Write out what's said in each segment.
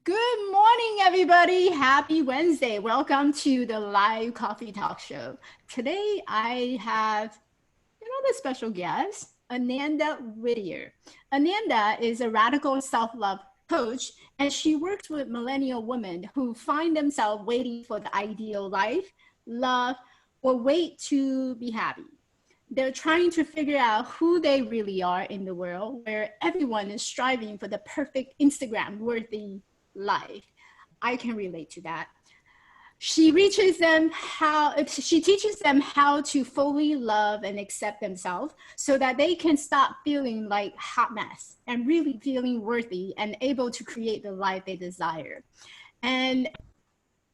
Good morning, everybody. Happy Wednesday. Welcome to the live coffee talk show. Today I have another special guest, Ananda Whittier. Ananda is a radical self-love coach, and she works with millennial women who find themselves waiting for the ideal life, love, or wait to be happy. They're trying to figure out who they really are in the world where everyone is striving for the perfect Instagram worthy life. I can relate to that. She teaches them how to fully love and accept themselves so that they can stop feeling like hot mess and really feeling worthy and able to create the life they desire. And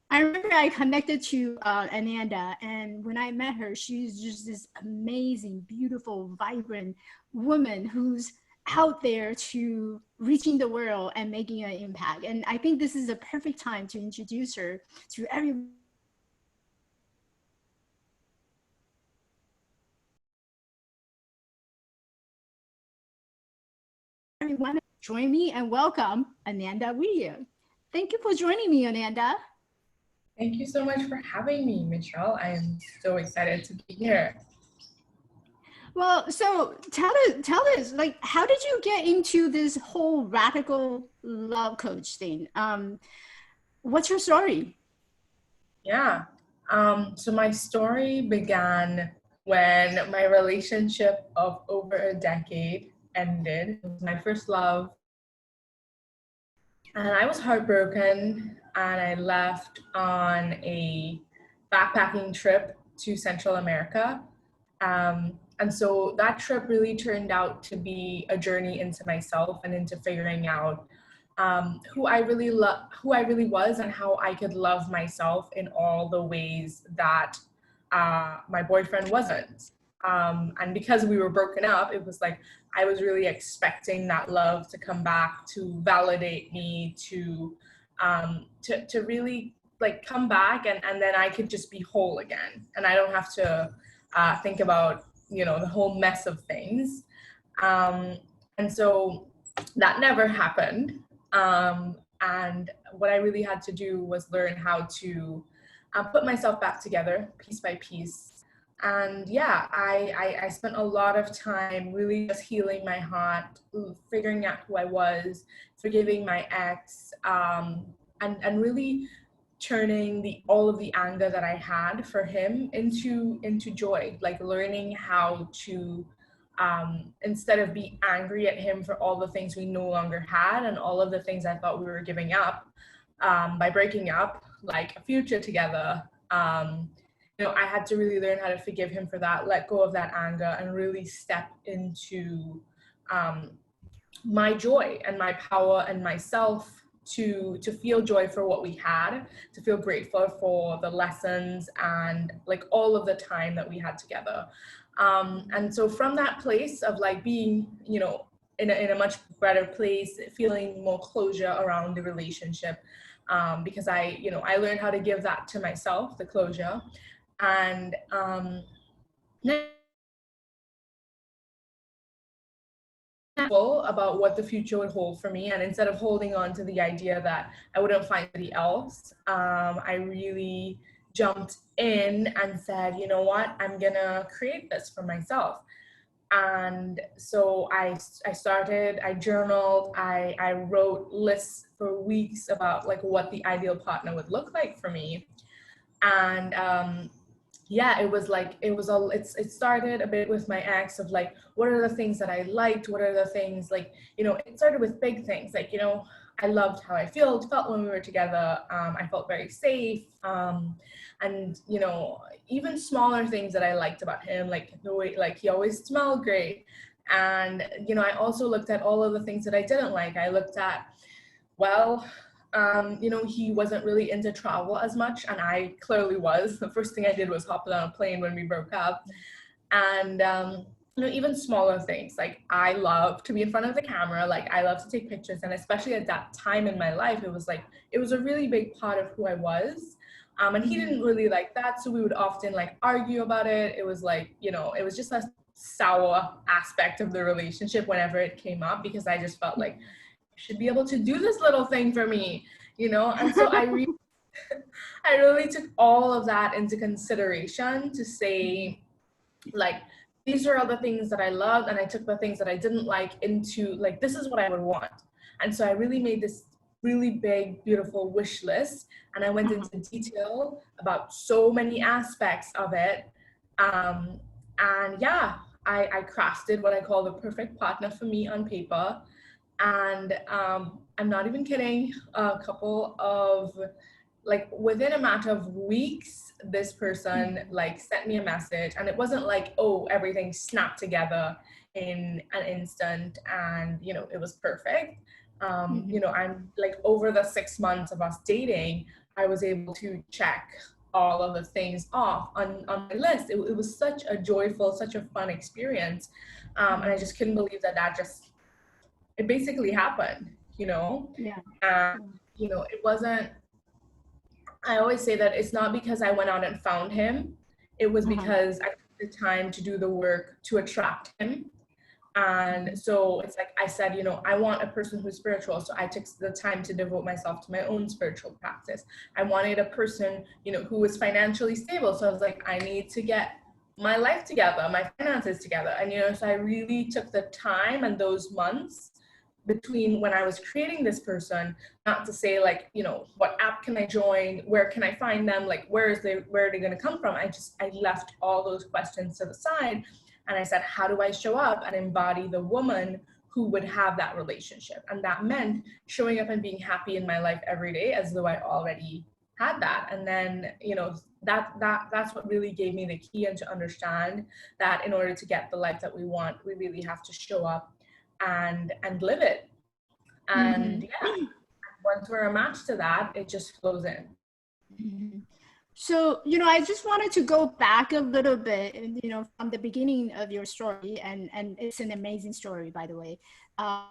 I remember I connected to Ananda, and when I met her, she's just this amazing, beautiful, vibrant woman who's out there to reaching the world and making an impact. And I think this is a perfect time to introduce her to everyone. Everyone, join me and welcome Ananda Whittier. Thank you for joining me, Ananda. Thank you so much for having me, Michelle. I am so excited to be here. Well, so tell us, like, how did you get into this whole radical love coach thing? What's your story? Yeah. So my story began when my relationship of over a decade ended. It was my first love. And I was heartbroken, and I left on a backpacking trip to Central America. And so that trip really turned out to be a journey into myself and into figuring out who I really was, and how I could love myself in all the ways that my boyfriend wasn't. And because we were broken up, it was like I was really expecting that love to come back, to validate me, to really like come back, and then I could just be whole again, and I don't have to think about the whole mess of things. And so that never happened. And what I really had to do was learn how to put myself back together piece by piece. And yeah, I spent a lot of time really just healing my heart, figuring out who I was, forgiving my ex, and really turning all of the anger that I had for him into joy, like learning how to instead of be angry at him for all the things we no longer had and all of the things I thought we were giving up by breaking up, like a future together. I had to really learn how to forgive him for that, let go of that anger, and really step into my joy and my power and myself to feel joy for what we had, to feel grateful for the lessons and like all of the time that we had together. And so from that place of like being, in a much better place, feeling more closure around the relationship, because I learned how to give that to myself, the closure, and about what the future would hold for me. And instead of holding on to the idea that I wouldn't find anybody else, I really jumped in and said, you know what, I'm gonna create this for myself. And so I started, I journaled, I wrote lists for weeks about like what the ideal partner would look like for me. And yeah, it started a bit with my ex of like, what are the things that I liked? What are the things like, it started with big things like, I loved how I felt when we were together. I felt very safe. And, even smaller things that I liked about him, like the way, like he always smelled great. And, I also looked at all of the things that I didn't like. I looked at, well, he wasn't really into travel as much, and I clearly was. The first thing I did was hop on a plane when we broke up. And even smaller things, like I love to be in front of the camera, like I love to take pictures, and especially at that time in my life, it was a really big part of who I was. And he didn't really like that, so we would often like argue about it. It was like, it was just a sour aspect of the relationship whenever it came up, because I just felt like should be able to do this little thing for me, you know? And so I really took all of that into consideration to say, like, these are all the things that I loved, and I took the things that I didn't like into, like, this is what I would want. And so I really made this really big, beautiful wish list, and I went into detail about so many aspects of it. And yeah, I crafted what I call the perfect partner for me on paper. And I'm not even kidding, a couple of, like, within a matter of weeks, this person like sent me a message, and it wasn't like, oh, everything snapped together in an instant and, you know, it was perfect. You know, I'm like, over the 6 months of us dating, I was able to check all of the things off on my list. It was such a joyful, such a fun experience. And I just couldn't believe it basically happened, you know? Yeah. You know, it wasn't, I always say that it's not because I went out and found him. It was because I took the time to do the work to attract him. And so it's like I said, you know, I want a person who's spiritual. So I took the time to devote myself to my own spiritual practice. I wanted a person, you know, who was financially stable. So I was like, I need to get my life together, my finances together. And, you know, so I really took the time and those months between when I was creating this person, not to say like, you know, what app can I join? Where can I find them? Like, where are they going to come from? I left all those questions to the side. And I said, how do I show up and embody the woman who would have that relationship? And that meant showing up and being happy in my life every day as though I already had that. And then, you know, that's what really gave me the key, and to understand that in order to get the life that we want, we really have to show up and live it. And yeah, once we're a match to that, it just flows in. So, you know, I just wanted to go back a little bit, you know, from the beginning of your story, and it's an amazing story, by the way. A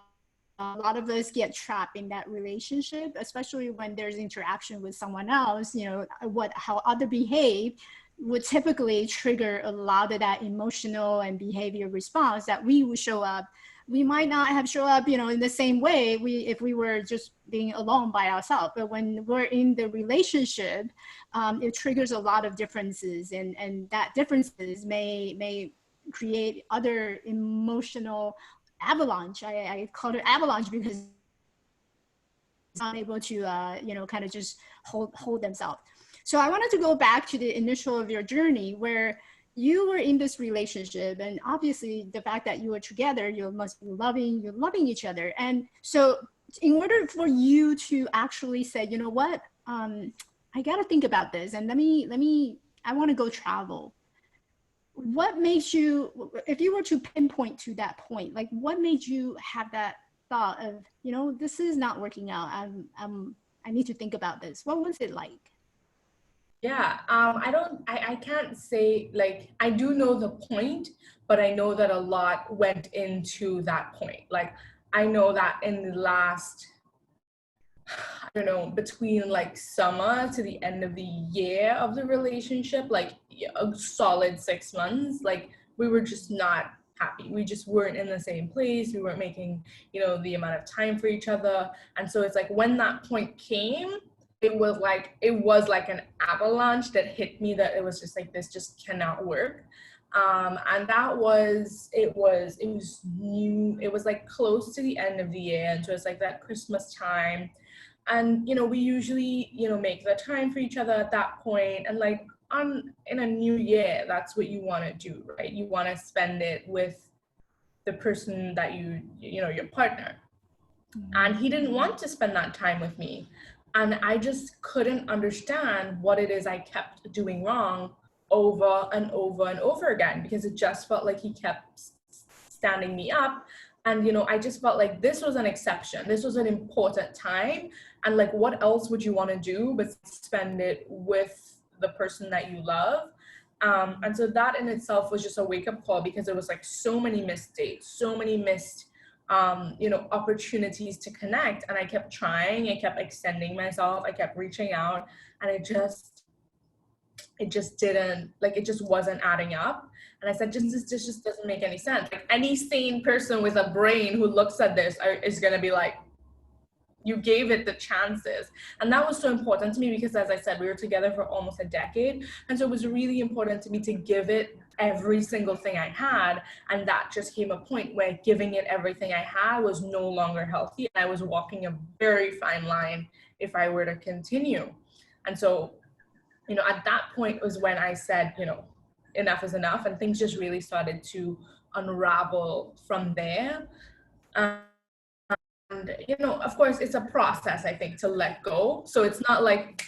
lot of us get trapped in that relationship, especially when there's interaction with someone else, you know, how other behave would typically trigger a lot of that emotional and behavior response that we would show up. We might not have show up, you know, in the same way if we were just being alone by ourselves. But when we're in the relationship, it triggers a lot of differences, and that differences may create other emotional avalanche. I call it avalanche because it's not able to, you know, kind of just hold themselves. So I wanted to go back to the initial of your journey where you were in this relationship, and obviously the fact that you were together, you must be loving each other. And so in order for you to actually say, you know what, I got to think about this, and I want to go travel. What makes you, if you were to pinpoint to that point, like what made you have that thought of, you know, this is not working out. I need to think about this. What was it like? Yeah, I can't say, like, I do know the point, but I know that a lot went into that point. Like, I know that in the last, I don't know, between like summer to the end of the year of the relationship, like a solid 6 months, like we were just not happy. We just weren't in the same place. We weren't making, you know, the amount of time for each other. And so it's like when that point came, it was like an avalanche that hit me, that it was just like, this just cannot work. And that was, it was new. It was like close to the end of the year. And so it's like that Christmas time. And, you know, we usually, you know, make the time for each other at that point. And like in a new year, that's what you want to do, right? You want to spend it with the person that you know, your partner. And he didn't want to spend that time with me. And I just couldn't understand what it is I kept doing wrong over and over and over again, because it just felt like he kept standing me up. And, you know, I just felt like this was an exception. This was an important time. And like, what else would you want to do but spend it with the person that you love? And so that in itself was just a wake-up call, because there was like so many missed dates, so many missed you know, opportunities to connect. And I kept trying, I kept extending myself, I kept reaching out, and it just didn't, like, it just wasn't adding up. And I said, this just doesn't make any sense. Like, any sane person with a brain who looks at this is gonna be like, you gave it the chances. And that was so important to me because, as I said, we were together for almost a decade. And so it was really important to me to give it every single thing I had. And that just came a point where giving it everything I had was no longer healthy. And I was walking a very fine line if I were to continue. And so, you know, at that point was when I said, you know, enough is enough. And things just really started to unravel from there. And, you know, of course, it's a process, I think, to let go. So it's not like,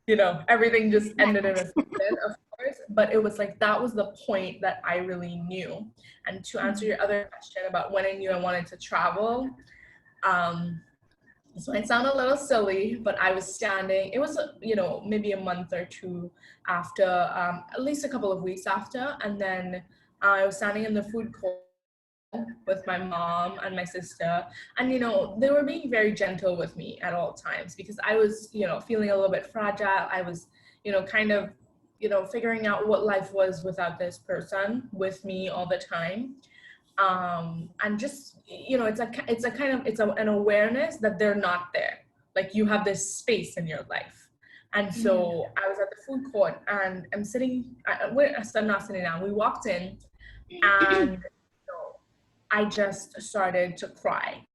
you know, everything just ended in a second, of course, but it was like, that was the point that I really knew. And to answer your other question about when I knew I wanted to travel, this might sound a little silly, but I was standing, it was, you know, maybe a month or two after, at least a couple of weeks after. And then I was standing in the food court with my mom and my sister, and you know, they were being very gentle with me at all times because I was, you know, feeling a little bit fragile. I was, you know, kind of, you know, figuring out what life was without this person with me all the time. And just, you know, it's a kind of, an awareness that they're not there, like you have this space in your life. And so I was at the food court and I'm sitting, I'm not sitting down, we walked in, and I just started to cry.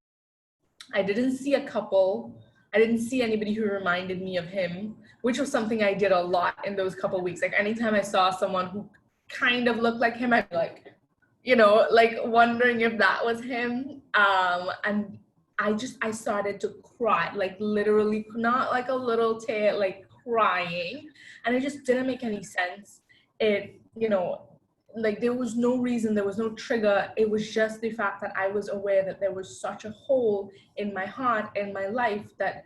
I didn't see a couple. I didn't see anybody who reminded me of him, which was something I did a lot in those couple weeks. Like anytime I saw someone who kind of looked like him, I'd be like, you know, like wondering if that was him. And I started to cry, like literally, not like a little tear, like crying. And it just didn't make any sense. It, you know, like there was no reason, there was no trigger. It was just the fact that I was aware that there was such a hole in my heart, in my life, that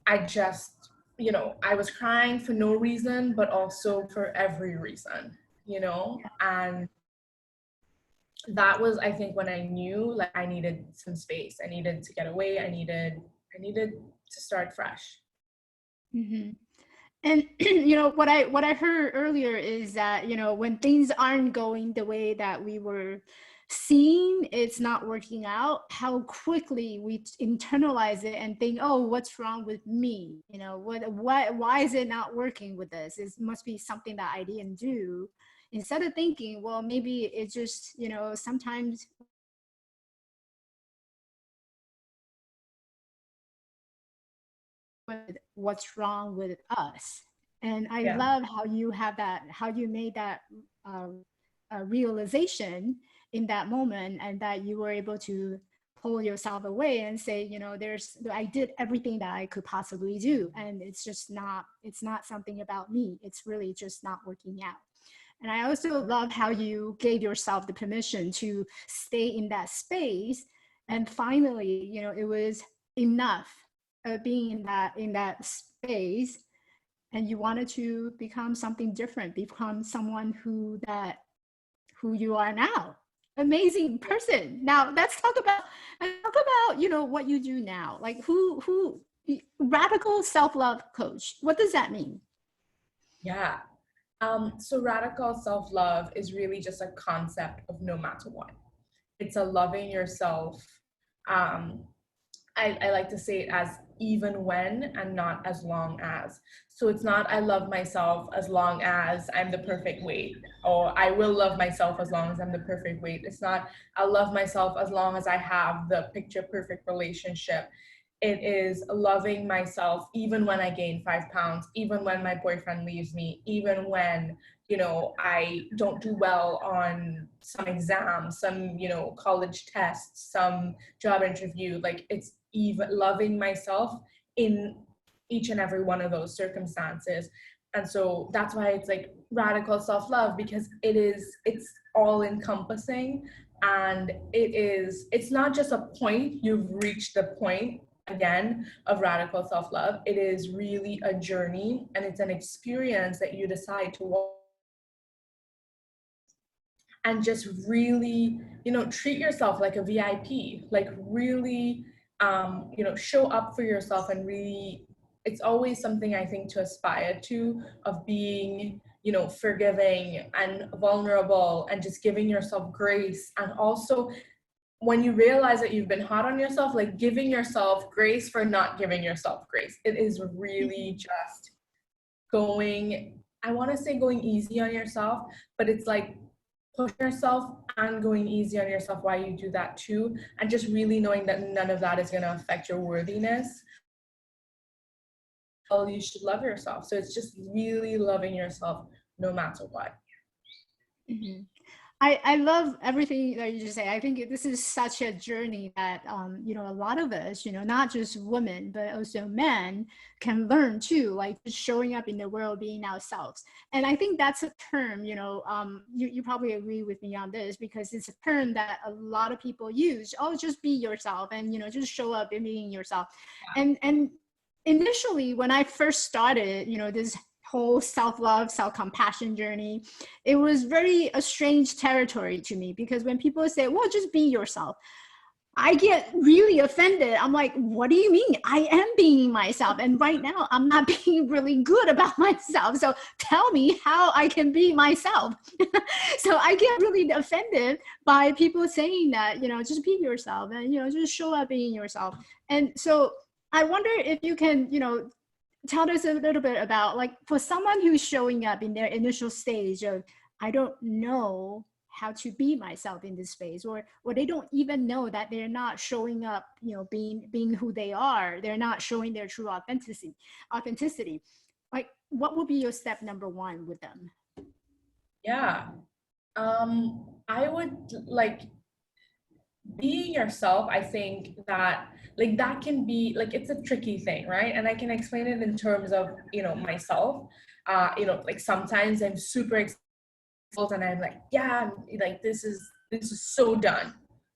I just, you know, I was crying for no reason, but also for every reason, you know. And that was, I think, when I knew like I needed some space. I needed to get away. I needed to start fresh. Mm-hmm. And you know what I heard earlier is that, you know, when things aren't going the way that we were seeing, it's not working out, how quickly we internalize it and think, oh, what's wrong with me? You know, why is it not working with this? It must be something that I didn't do. Instead of thinking, well, maybe it's just, you know, sometimes what's wrong with us. And I Yeah. love how you have that, how you made that realization in that moment, and that you were able to pull yourself away and say, you know, I did everything that I could possibly do, and it's not something about me. It's really just not working out. And I also love how you gave yourself the permission to stay in that space, and finally, you know, it was enough being in that space, and you wanted to become something different, become someone who you are now. Amazing person. Now let's talk about you know, what you do now. Like who radical self-love coach. What does that mean? Yeah. So radical self-love is really just a concept of no matter what. It's a loving yourself. Um, I like to say it as even when and not as long as. So it's not I love myself as long as I'm the perfect weight, or I will love myself as long as I'm the perfect weight. It's not I love myself as long as I have the picture perfect relationship. It is loving myself even when I gain 5 pounds, even when my boyfriend leaves me, even when, you know, I don't do well on some exams, some, you know, college tests, some job interview. Like it's even loving myself in each and every one of those circumstances. And so that's why it's like radical self-love, because it's all encompassing. And it's not just a point, you've reached the point again of radical self-love. It is really a journey, and it's an experience that you decide to walk and just really, you know, treat yourself like a VIP, like really, you know, show up for yourself. And really, it's always something I think to aspire to, of being, you know, forgiving and vulnerable and just giving yourself grace, and also when you realize that you've been hard on yourself, like giving yourself grace for not giving yourself grace. It is really just going, I want to say going easy on yourself, but it's like pushing yourself and going easy on yourself while you do that too. And just really knowing that none of that is going to affect your worthiness. Well, you should love yourself. So it's just really loving yourself no matter what. Mm-hmm. I love everything that you just say. I think this is such a journey that, you know, a lot of us, you know, not just women, but also men can learn too, like just showing up in the world, being ourselves. And I think that's a term, you know, you probably agree with me on this, because it's a term that a lot of people use. Oh, just be yourself, and, you know, just show up and being yourself. And initially when I first started, you know, this whole self-love, self-compassion journey, it was very a strange territory to me, because when people say, well, just be yourself, I get really offended. I'm like, what do you mean? I am being myself. And right now I'm not being really good about myself. So tell me how I can be myself. So I get really offended by people saying that, you know, just be yourself, and, you know, just show up being yourself. And so I wonder if you can, you know, tell us a little bit about, like, for someone who's showing up in their initial stage of, I don't know how to be myself in this space, or they don't even know that they're not showing up, you know, being who they are. They're not showing their true authenticity. Like, what would be your step number one with them? Yeah. I would like being yourself. I think that like that can be like, it's a tricky thing, right? And I can explain it in terms of, you know, myself. You know, like sometimes I'm super excited and I'm like, yeah, like this is so done.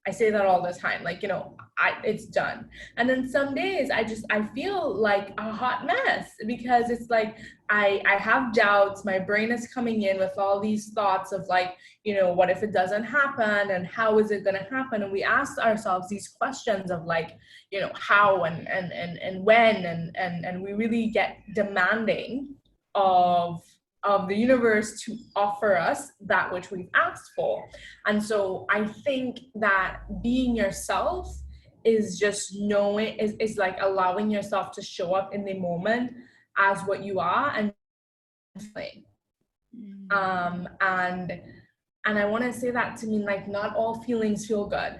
I say that all the time, like, you know, it's done. And then some days I feel like a hot mess, because it's like I have doubts. My brain is coming in with all these thoughts of like, you know, what if it doesn't happen, and how is it going to happen? And we ask ourselves these questions of like, you know, how and when, and we really get demanding of the universe to offer us that which we've asked for. And so I think that being yourself is just knowing, is like allowing yourself to show up in the moment as what you are and feeling. And I want to say that to mean like, not all feelings feel good.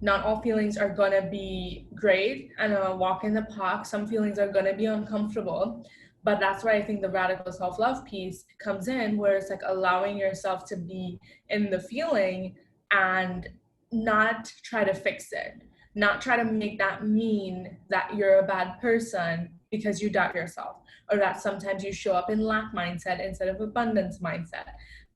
Not all feelings are gonna be great and a walk in the park. Some feelings are gonna be uncomfortable. But that's where I think the radical self-love piece comes in, where it's like allowing yourself to be in the feeling and not try to fix it, not try to make that mean that you're a bad person because you doubt yourself, or that sometimes you show up in lack mindset instead of abundance mindset.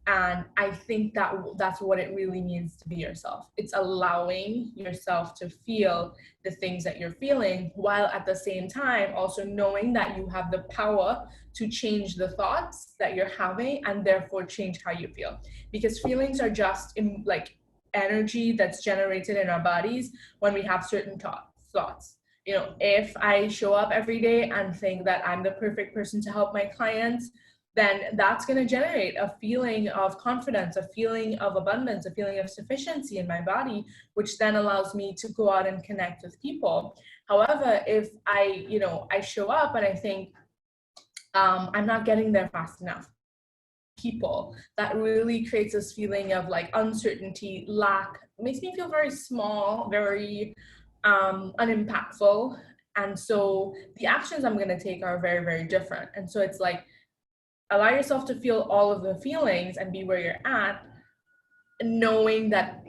And I think that that's what it really means to be yourself. It's allowing yourself to feel the things that you're feeling, while at the same time also knowing that you have the power to change the thoughts that you're having, and therefore change how you feel. Because feelings are just like energy that's generated in our bodies when we have certain thoughts. You know, if I show up every day and think that I'm the perfect person to help my clients, then that's going to generate a feeling of confidence, a feeling of abundance, a feeling of sufficiency in my body, which then allows me to go out and connect with people. However, if I, you know, I show up and I think I'm not getting there fast enough, people, that really creates this feeling of like uncertainty, lack, makes me feel very small, very unimpactful. And so the actions I'm going to take are very, very different. And so it's like, allow yourself to feel all of the feelings and be where you're at, knowing that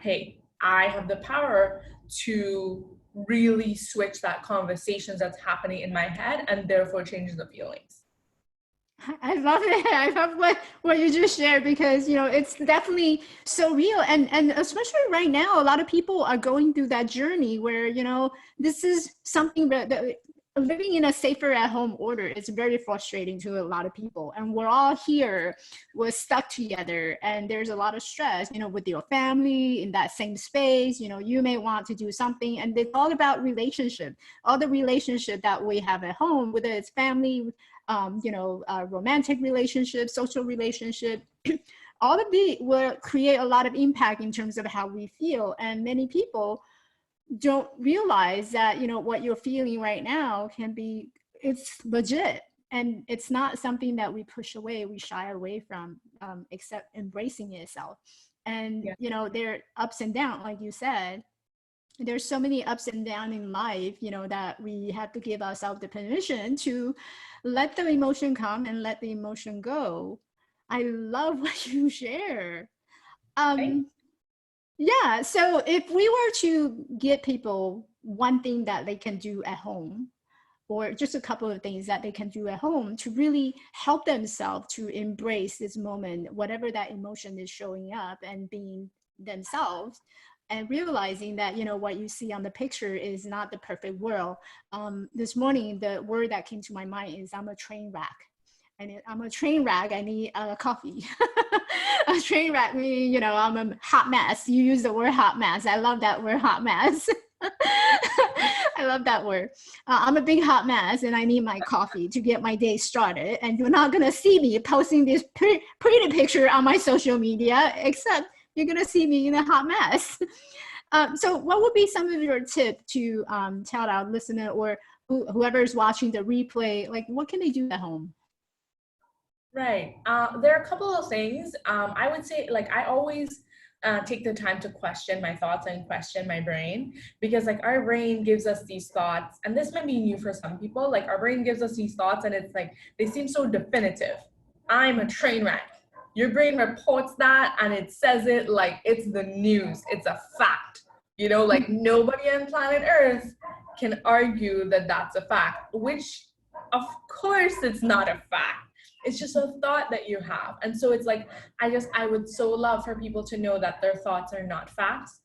hey, I have the power to really switch that conversation that's happening in my head, and therefore change the feelings. I love it. I love what you just shared, because, you know, it's definitely so real. And especially right now, a lot of people are going through that journey where, you know, this is something that living in a safer at home order is very frustrating to a lot of people. And we're all here, we're stuck together, and there's a lot of stress, you know, with your family in that same space. You know, you may want to do something, and it's all about relationship, all the relationship that we have at home, whether it's family, you know, romantic relationship, social relationship, all of these will create a lot of impact in terms of how we feel. And many people don't realize that, you know, what you're feeling right now can be, it's legit. And it's not something that we push away, we shy away from, except embracing itself. And, Yeah. you know, there are ups and downs, like you said. There's so many ups and downs in life, you know, that we have to give ourselves the permission to let the emotion come and let the emotion go. I love what you share. Thanks. Yeah, so if we were to give people one thing that they can do at home, or just a couple of things that they can do at home to really help themselves to embrace this moment, whatever that emotion is showing up, and being themselves, and realizing that, you know, what you see on the picture is not the perfect world. This morning, the word that came to my mind is I'm a train wreck. And I'm a train wreck, I need a coffee. A train wreck meaning, you know, I'm a hot mess. You use the word hot mess. I love that word, hot mess. I love that word. I'm a big hot mess and I need my coffee to get my day started. And you're not going to see me posting this pretty picture on my social media, except you're going to see me in a hot mess. So what would be some of your tips to tell our listener, or whoever's watching the replay, like what can they do at home? Right. There are a couple of things. I would say, like, I always take the time to question my thoughts and question my brain, because like our brain gives us these thoughts, and this might be new for some people. Like our brain gives us these thoughts and it's like, they seem so definitive. I'm a train wreck. Your brain reports that and it says it like it's the news. It's a fact. You know, like nobody on planet Earth can argue that that's a fact, which of course it's not a fact. It's just a thought that you have. And so it's like, I would so love for people to know that their thoughts are not facts.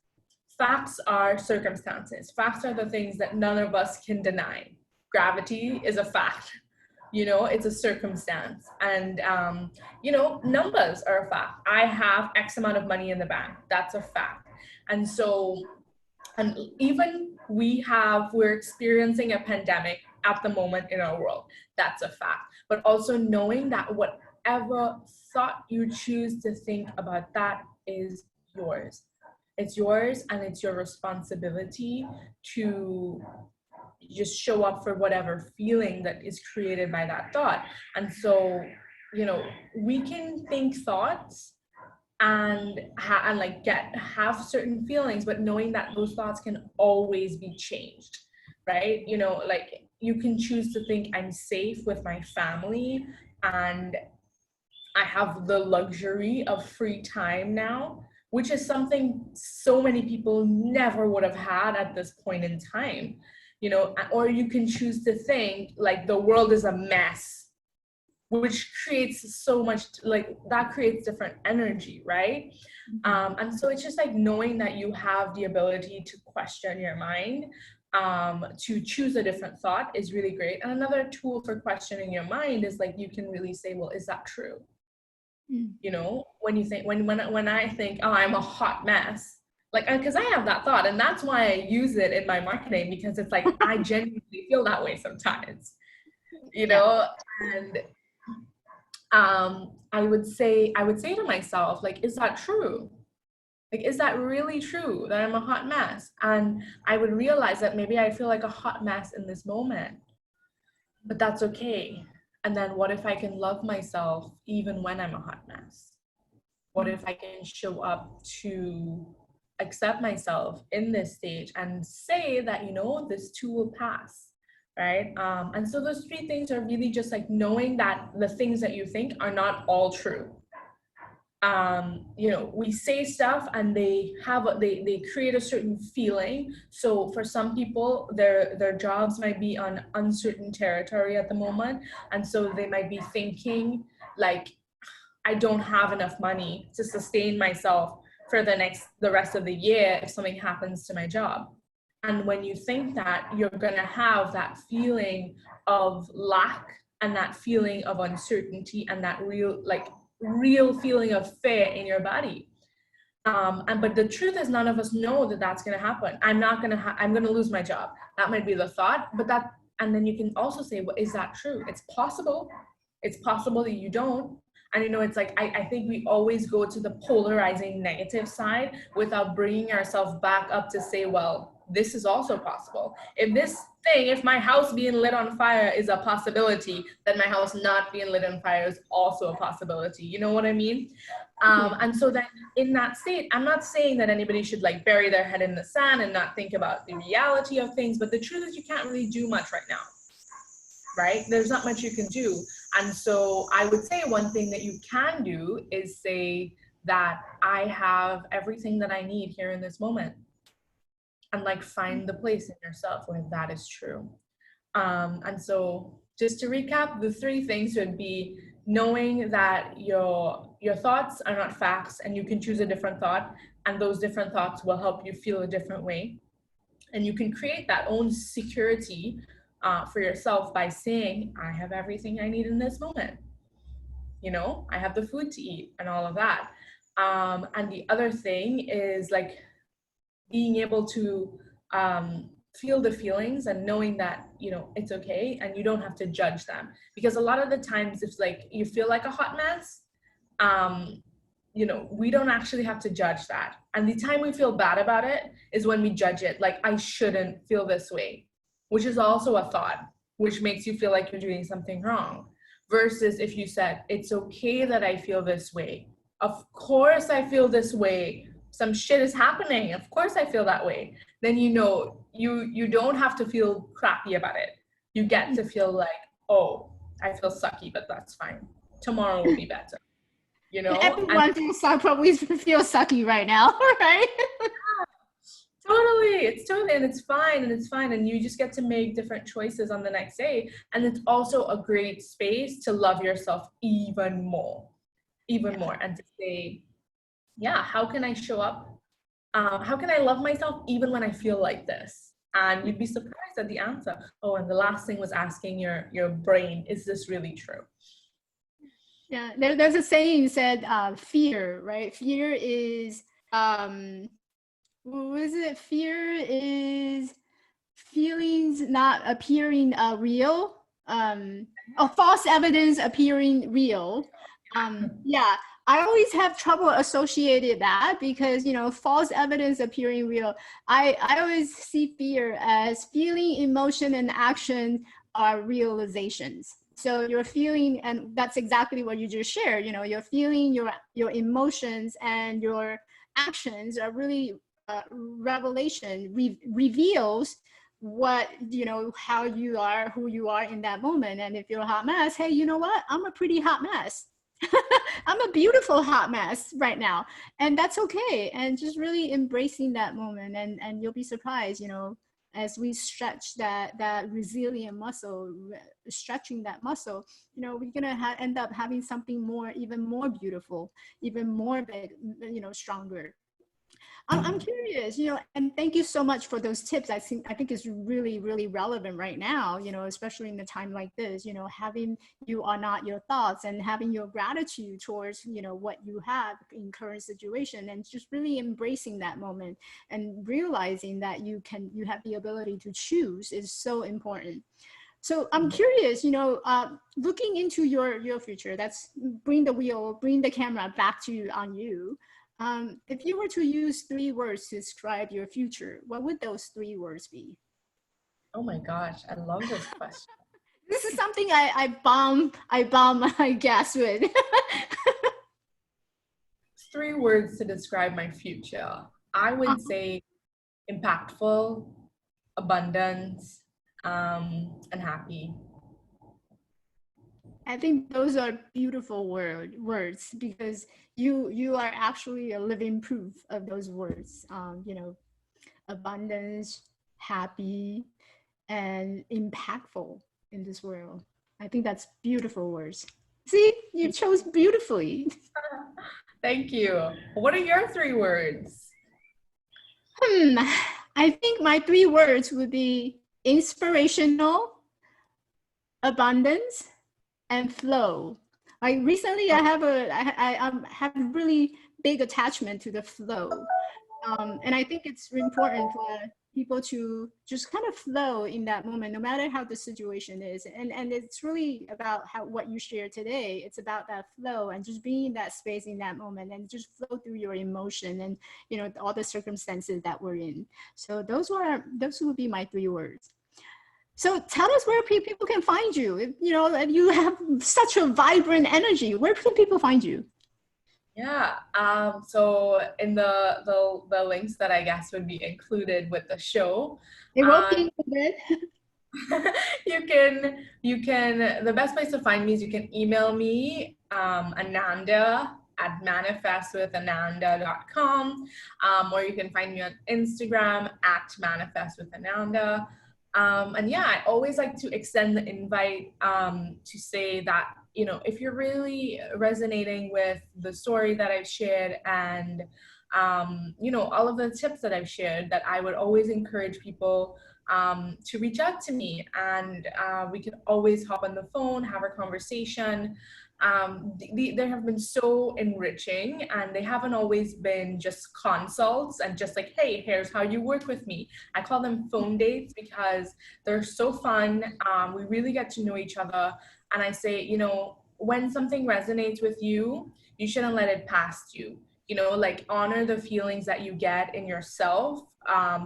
Facts are circumstances. Facts are the things that none of us can deny. Gravity is a fact. You know, it's a circumstance. And, you know, numbers are a fact. I have X amount of money in the bank. That's a fact. And so, and even we're experiencing a pandemic at the moment in our world. That's a fact. But also knowing that whatever thought you choose to think about that is yours. It's yours, and it's your responsibility to just show up for whatever feeling that is created by that thought. And so, you know, we can think thoughts and have certain feelings, but knowing that those thoughts can always be changed, right? You know, like you can choose to think I'm safe with my family and I have the luxury of free time now, which is something so many people never would have had at this point in time, you know. Or you can choose to think like the world is a mess, which creates so much, like that creates different energy, right? And so it's just like knowing that you have the ability to question your mind, to choose a different thought is really great. And another tool for questioning your mind is like, you can really say, well, is that true? You know, when you think, when I think, oh, I'm a hot mess, like, because I have that thought, and that's why I use it in my marketing, because it's like, I genuinely feel that way sometimes, you know. And I would say to myself, like, is that true? Like, is that really true that I'm a hot mess? And I would realize that maybe I feel like a hot mess in this moment, but that's okay. And then what if I can love myself even when I'm a hot mess? What if I can show up to accept myself in this stage and say that, you know, this too will pass, right? And so those three things are really just like knowing that the things that you think are not all true. You know, we say stuff and they create a certain feeling. So for some people, their jobs might be on uncertain territory at the moment, and so they might be thinking like, I don't have enough money to sustain myself for the rest of the year if something happens to my job. And when you think that, you're gonna have that feeling of lack and that feeling of uncertainty and that real feeling of fear in your body. But the truth is, none of us know that that's going to happen. I'm going to lose my job. That might be the thought, and then you can also say, well, is that true? It's possible. It's possible that you don't. And it's like, I think we always go to the polarizing negative side without bringing ourselves back up to say, well, this is also possible. If my house being lit on fire is a possibility, then my house not being lit on fire is also a possibility. You know what I mean? And so then in that state, I'm not saying that anybody should like bury their head in the sand and not think about the reality of things, but the truth is you can't really do much right now, right? There's not much you can do. And so I would say one thing that you can do is say that I have everything that I need here in this moment. And like find the place in yourself where that is true. And so just to recap, the 3 things would be knowing that your thoughts are not facts and you can choose a different thought, and those different thoughts will help you feel a different way. And you can create that own security for yourself by saying, I have everything I need in this moment. I have the food to eat and all of that. And the other thing is like being able to feel the feelings and knowing that, it's okay and you don't have to judge them. Because a lot of the times if like you feel like a hot mess, we don't actually have to judge that. And the time we feel bad about it is when we judge it. Like, I shouldn't feel this way, which is also a thought, which makes you feel like you're doing something wrong. Versus if you said, it's okay that I feel this way. Of course I feel this way. Some shit is happening. Of course I feel that way. Then you don't have to feel crappy about it. You get to feel like, oh, I feel sucky, but that's fine. Tomorrow will be better. Everyone probably feels sucky right now, right? Totally. It's totally, and it's fine. And you just get to make different choices on the next day. And it's also a great space to love yourself even more, and to say, yeah, how can I show up? How can I love myself even when I feel like this? And you'd be surprised at the answer. Oh, and the last thing was asking your brain, is this really true? Yeah, there's a saying said, fear, right? Fear is, what was it? Fear is feelings not appearing real. False evidence appearing real. Yeah, I always have trouble associating that because, false evidence appearing real. I always see fear as feeling, emotion, and action are realizations. So you're feeling, and that's exactly what you just shared, you're feeling, your emotions and your actions are really revelation, reveals what, how you are, who you are in that moment. And if you're a hot mess, hey, you know what? I'm a pretty hot mess. I'm a beautiful hot mess right now. And that's okay. And just really embracing that moment. And you'll be surprised, as we stretch that resilient muscle, stretching that muscle, we're gonna end up having something more, even more beautiful, even more big, stronger. I'm curious, and thank you so much for those tips. I think it's really, really relevant right now, especially in a time like this, having you are not your thoughts and having your gratitude towards, what you have in current situation, and just really embracing that moment and realizing that you have the ability to choose is so important. So I'm curious, looking into your future, that's bring the camera back on you. If you were to use 3 words to describe your future, what would those 3 words be? Oh my gosh, I love this question. This is something I bomb my guests with. 3 words to describe my future. I would say impactful, abundance, and happy. I think those are beautiful words because you are actually a living proof of those words. Abundance, happy, and impactful in this world. I think that's beautiful words. See, you chose beautifully. Thank you. What are your 3 words? I think my 3 words would be inspirational, abundance, and flow. Like recently, I have a really big attachment to the flow, and I think it's important for people to just kind of flow in that moment, no matter how the situation is. And it's really about what you share today. It's about that flow and just being in that space in that moment and just flow through your emotion and, you know, all the circumstances that we're in. So those would be my 3 words. So tell us where people can find you. If, you know, if you have such a vibrant energy, where can people find you? Yeah, so in the links that I guess would be included with the show, They will be included. you can the best place to find me is you can email me, Ananda at manifestwithananda.com, or you can find me on Instagram at manifestwithananda. And yeah, I always like to extend the invite to say that, you know, if you're really resonating with the story that I've shared and, you know, all of the tips that I've shared, that I would always encourage people to reach out to me, and we can always hop on the phone, have a conversation. They have been so enriching, and they haven't always been just consults and just like, hey, here's how you work with me. I call them phone dates because they're so fun. We really get to know each other. And I say, you know, when something resonates with you, you shouldn't let it past you. You know, like honor the feelings that you get in yourself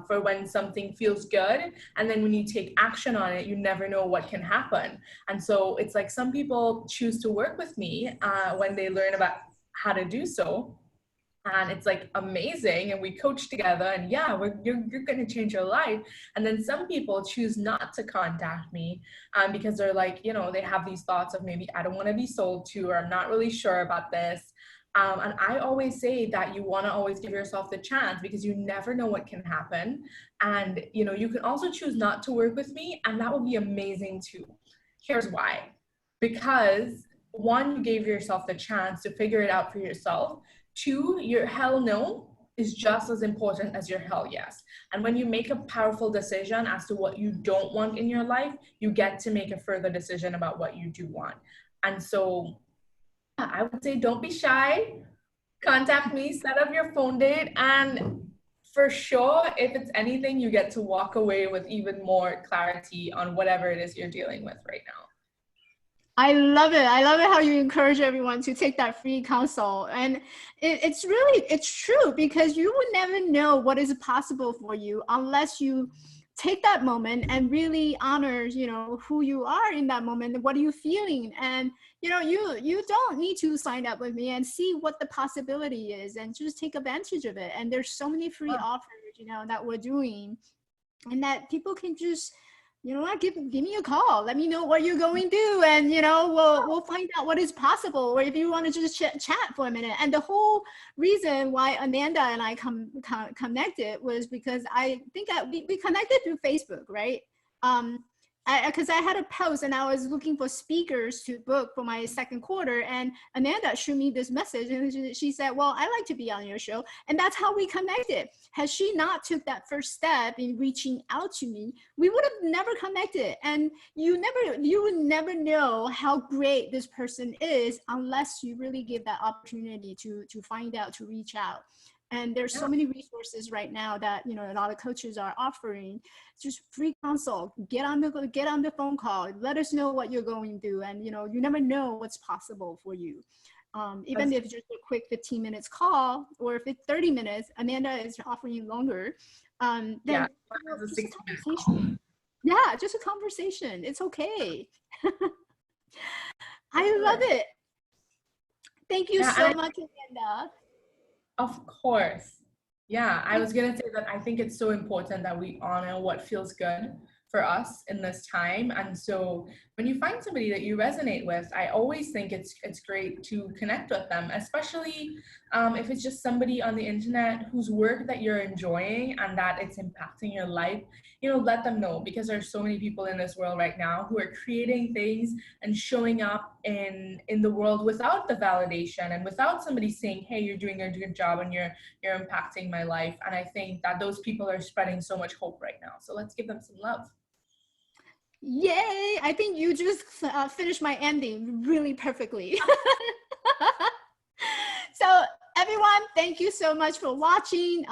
for when something feels good. And then when you take action on it, you never know what can happen. And so it's like some people choose to work with me when they learn about how to do so. And it's like amazing, and we coach together, and yeah, you're going to change your life. And then some people choose not to contact me because they're like, you know, they have these thoughts of maybe I don't want to be sold to, or I'm not really sure about this. And I always say that you want to always give yourself the chance, because you never know what can happen. And, you know, you can also choose not to work with me, and that would be amazing too. Here's why. Because one, you gave yourself the chance to figure it out for yourself. 2, your hell no is just as important as your hell yes. And when you make a powerful decision as to what you don't want in your life, you get to make a further decision about what you do want. And so I would say don't be shy. Contact me, set up your phone date, and for sure, if it's anything, you get to walk away with even more clarity on whatever it is you're dealing with right now. I love it. I love it how you encourage everyone to take that free counsel. And it's true, because you would never know what is possible for you unless you take that moment and really honor, you know, who you are in that moment. What are you feeling? And, you know, you don't need to sign up with me and see what the possibility is, and just take advantage of it. And there's so many free offers, you know, that we're doing, and that people can just, you know what, give me a call. Let me know what you're going through, and, you know, we'll find out what is possible. Or if you want to just chat for a minute. And the whole reason why Ananda and I connected was because I think that we connected through Facebook, right? Because I had a post and I was looking for speakers to book for my second quarter, and Ananda showed me this message, and she said, well, I like to be on your show. And that's how we connected. Had she not took that first step in reaching out to me, we would have never connected. And you would never know how great this person is unless you really give that opportunity to find out, to reach out. And there's so many resources right now that, you know, a lot of coaches are offering. Just free consult, get on the phone call, let us know what you're going through. And, you know, you never know what's possible for you. Even if just a quick 15 minutes call, or if it's 30 minutes, Ananda is offering longer. Then Yeah, just a conversation. Yeah, just a conversation. It's okay. I love it. Thank you so much, Ananda. Of course. Yeah, I was going to say that I think it's so important that we honor what feels good for us in this time. And so when you find somebody that you resonate with, I always think it's great to connect with them, especially if it's just somebody on the internet whose work that you're enjoying and that it's impacting your life. You know, let them know, because there's so many people in this world right now who are creating things and showing up in the world without the validation and without somebody saying, hey, you're doing a good job and you're impacting my life. And I think that those people are spreading so much hope right now. So let's give them some love. Yay! I think you just finished my ending really perfectly. So everyone, thank you so much for watching.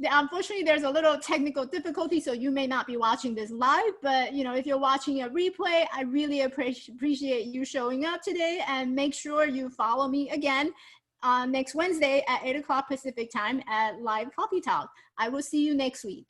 Unfortunately, there's a little technical difficulty, so you may not be watching this live, but if you're watching a replay, I really appreciate you showing up today, and make sure you follow me again next Wednesday at 8 o'clock Pacific time at Live Coffee Talk. I will see you next week.